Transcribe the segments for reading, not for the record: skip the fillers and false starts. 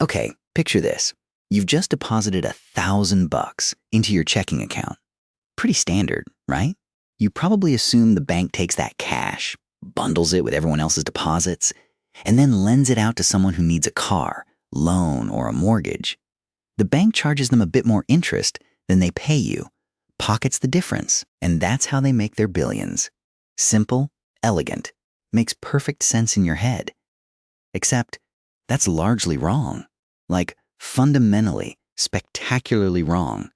Okay, picture this. You've just deposited $1,000 into your checking account. Pretty standard, right? You probably assume the bank takes that cash, bundles it with everyone else's deposits, and then lends it out to someone who needs a car, loan, or a mortgage. The bank charges them a bit more interest than they pay you, pockets the difference, and that's how they make their billions. Simple, elegant, makes perfect sense in your head. Except, that's largely wrong. Like, fundamentally, spectacularly wrong.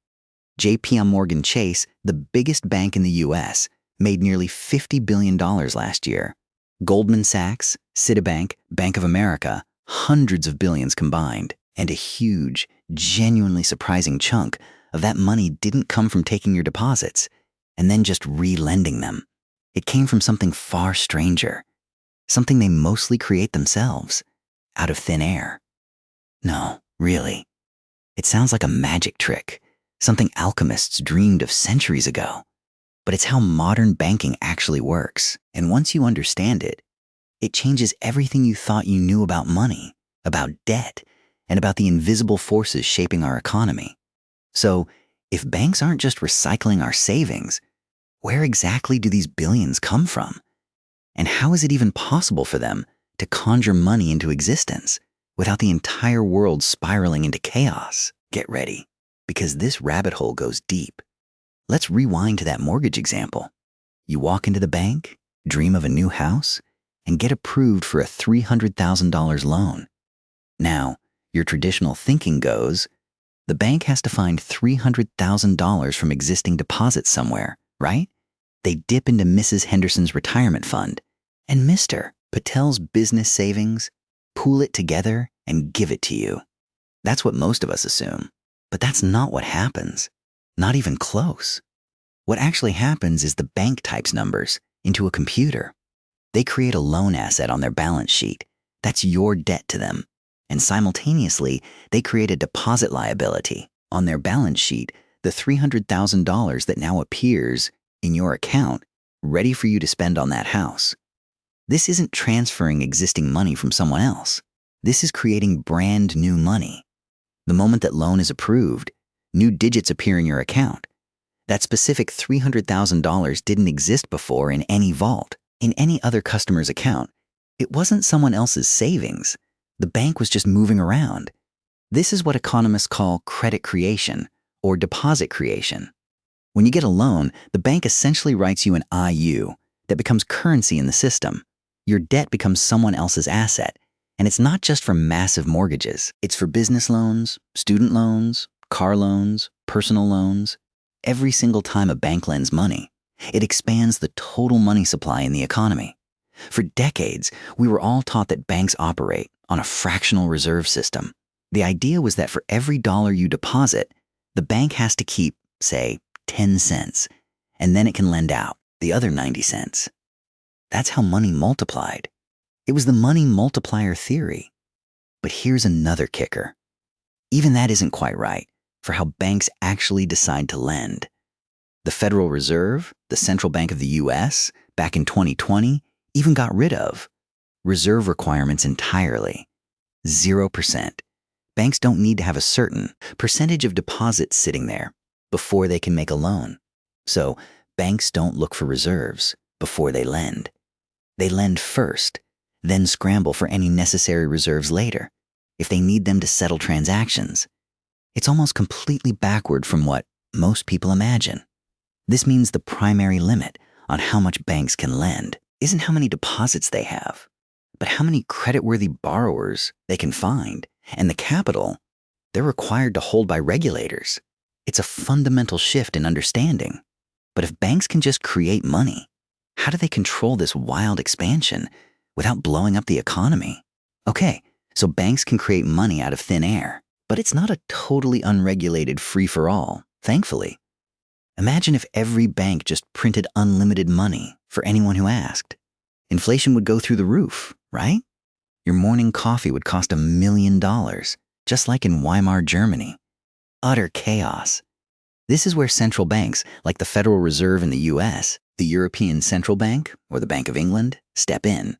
JP Morgan Chase, the biggest bank in the US, made nearly $50 billion last year. Goldman Sachs, Citibank, Bank of America, hundreds of billions combined. And a huge, genuinely surprising chunk of that money didn't come from taking your deposits and then just re-lending them. It came from something far stranger, something they mostly create themselves, out of thin air. No, really. It sounds like a magic trick, something alchemists dreamed of centuries ago. But it's how modern banking actually works. And once you understand it, it changes everything you thought you knew about money, about debt, and about the invisible forces shaping our economy. So, if banks aren't just recycling our savings, where exactly do these billions come from? And how is it even possible for them to conjure money into existence without the entire world spiraling into chaos? Get ready, because this rabbit hole goes deep. Let's rewind to that mortgage example. You walk into the bank, dream of a new house, and get approved for a $300,000 loan. Now, your traditional thinking goes, the bank has to find $300,000 from existing deposits somewhere, right? They dip into Mrs. Henderson's retirement fund, and Mr. Patel's business savings, pool it together, and give it to you. That's what most of us assume. But that's not what happens. Not even close. What actually happens is the bank types numbers into a computer. They create a loan asset on their balance sheet. That's your debt to them. And simultaneously, they create a deposit liability. On their balance sheet, the $300,000 that now appears in your account, ready for you to spend on that house. This isn't transferring existing money from someone else. This is creating brand new money. The moment that loan is approved, new digits appear in your account. That specific $300,000 didn't exist before in any vault, in any other customer's account. It wasn't someone else's savings. The bank was just moving around. This is what economists call credit creation or deposit creation. When you get a loan, the bank essentially writes you an IU that becomes currency in the system. Your debt becomes someone else's asset. And it's not just for massive mortgages. It's for business loans, student loans, car loans, personal loans. Every single time a bank lends money, it expands the total money supply in the economy. For decades, we were all taught that banks operate on a fractional reserve system. The idea was that for every dollar you deposit, the bank has to keep, say, 10 cents, and then it can lend out the other 90 cents. That's how money multiplied. It was the money multiplier theory. But here's another kicker. Even that isn't quite right for how banks actually decide to lend. The Federal Reserve, the central bank of the US, back in 2020, even got rid of reserve requirements entirely. 0%. Banks don't need to have a certain percentage of deposits sitting there before they can make a loan. So banks don't look for reserves before they lend. They lend first, then scramble for any necessary reserves later, if they need them to settle transactions. It's almost completely backward from what most people imagine. This means the primary limit on how much banks can lend isn't how many deposits they have, but how many creditworthy borrowers they can find, and the capital they're required to hold by regulators. It's a fundamental shift in understanding. But if banks can just create money, how do they control this wild expansion without blowing up the economy? Okay, so banks can create money out of thin air, but it's not a totally unregulated free-for-all, thankfully. Imagine if every bank just printed unlimited money for anyone who asked. Inflation would go through the roof, right? Your morning coffee would cost $1 million, just like in Weimar Germany. Utter chaos. This is where central banks, like the Federal Reserve in the US, the European Central Bank, or the Bank of England, step in.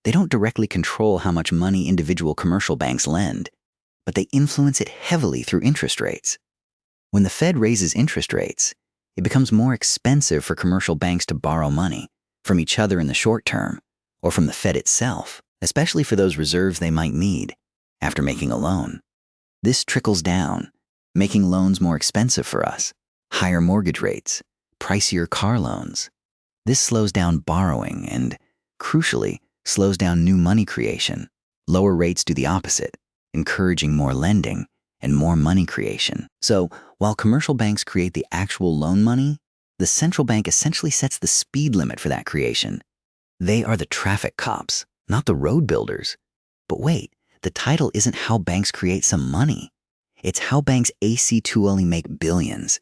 They don't directly control how much money individual commercial banks lend, but they influence it heavily through interest rates. When the Fed raises interest rates, it becomes more expensive for commercial banks to borrow money from each other in the short term or from the Fed itself, especially for those reserves they might need after making a loan. This trickles down, making loans more expensive for us, higher mortgage rates, pricier car loans. This slows down borrowing and, crucially, slows down new money creation. Lower rates do the opposite, encouraging more lending and more money creation. So, while commercial banks create the actual loan money, the central bank essentially sets the speed limit for that creation. They are the traffic cops, not the road builders. But wait, the title isn't how banks create some money. It's how banks AC2LE make billions.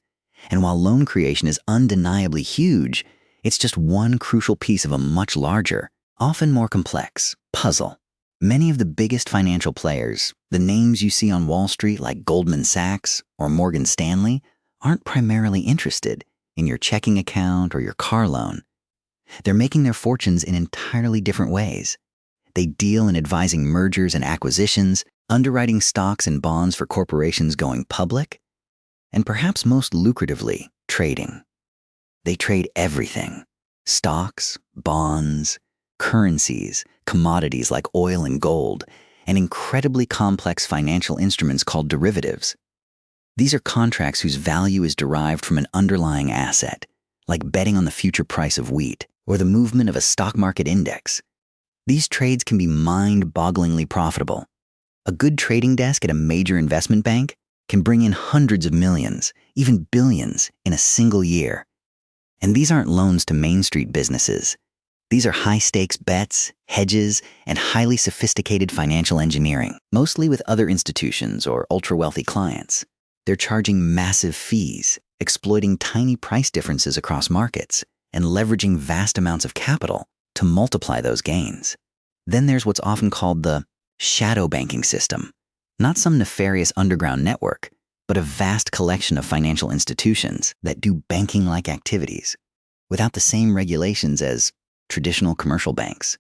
And while loan creation is undeniably huge, it's just one crucial piece of a much larger, often more complex, puzzle. Many of the biggest financial players, the names you see on Wall Street like Goldman Sachs or Morgan Stanley, aren't primarily interested in your checking account or your car loan. They're making their fortunes in entirely different ways. They deal in advising mergers and acquisitions, underwriting stocks and bonds for corporations going public, and perhaps most lucratively, trading. They trade everything: stocks, bonds, currencies, commodities like oil and gold, and incredibly complex financial instruments called derivatives. These are contracts whose value is derived from an underlying asset, like betting on the future price of wheat or the movement of a stock market index. These trades can be mind-bogglingly profitable. A good trading desk at a major investment bank can bring in hundreds of millions, even billions, in a single year. And these aren't loans to Main Street businesses. These are high-stakes bets, hedges, and highly sophisticated financial engineering, mostly with other institutions or ultra-wealthy clients. They're charging massive fees, exploiting tiny price differences across markets, and leveraging vast amounts of capital to multiply those gains. Then there's what's often called the shadow banking system. Not some nefarious underground network, but a vast collection of financial institutions that do banking-like activities without the same regulations as traditional commercial banks.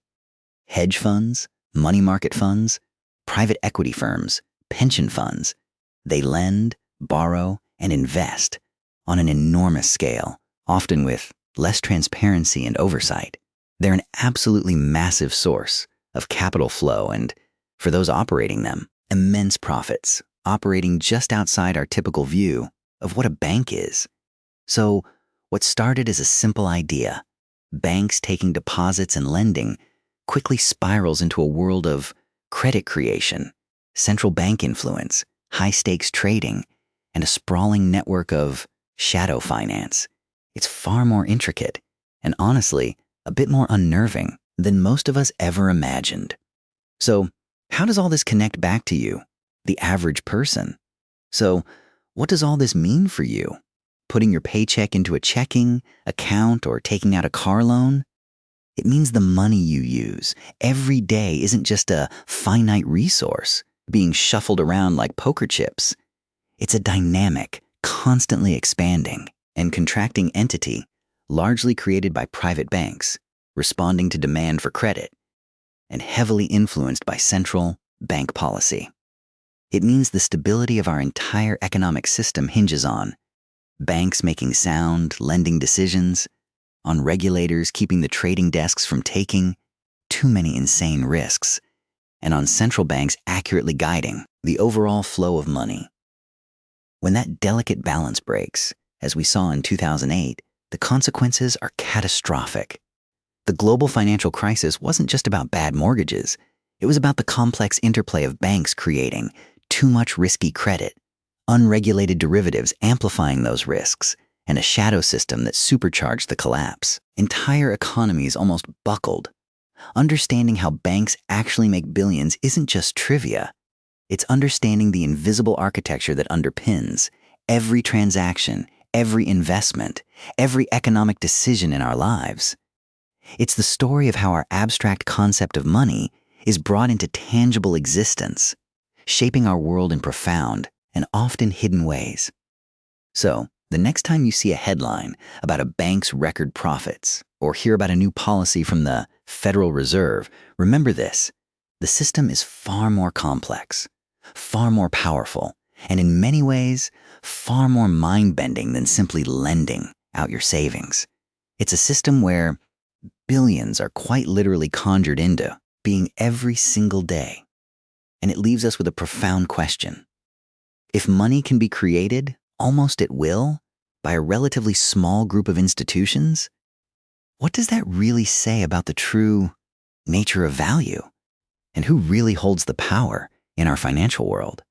Hedge funds, money market funds, private equity firms, pension funds, they lend, borrow, and invest on an enormous scale, often with less transparency and oversight. They're an absolutely massive source of capital flow and, for those operating them, immense profits, operating just outside our typical view of what a bank is. So, what started as a simple idea, banks taking deposits and lending, quickly spirals into a world of credit creation, central bank influence, high-stakes trading, and a sprawling network of shadow finance. It's far more intricate and, honestly, a bit more unnerving than most of us ever imagined. So, how does all this connect back to you, the average person? So, what does all this mean for you? Putting your paycheck into a checking account or taking out a car loan? It means the money you use every day isn't just a finite resource being shuffled around like poker chips. It's a dynamic, constantly expanding and contracting entity, largely created by private banks, responding to demand for credit, and heavily influenced by central bank policy. It means the stability of our entire economic system hinges on banks making sound lending decisions, on regulators keeping the trading desks from taking too many insane risks, and on central banks accurately guiding the overall flow of money. When that delicate balance breaks, as we saw in 2008, the consequences are catastrophic. The global financial crisis wasn't just about bad mortgages. It was about the complex interplay of banks creating too much risky credit, unregulated derivatives amplifying those risks, and a shadow system that supercharged the collapse. Entire economies almost buckled. Understanding how banks actually make billions isn't just trivia. It's understanding the invisible architecture that underpins every transaction, every investment, every economic decision in our lives. It's the story of how our abstract concept of money is brought into tangible existence, shaping our world in profound and often hidden ways. So, the next time you see a headline about a bank's record profits or hear about a new policy from the Federal Reserve, remember this: the system is far more complex, far more powerful, and in many ways, far more mind-bending than simply lending out your savings. It's a system where billions are quite literally conjured into being every single day. And it leaves us with a profound question. If money can be created almost at will by a relatively small group of institutions, what does that really say about the true nature of value? And who really holds the power in our financial world?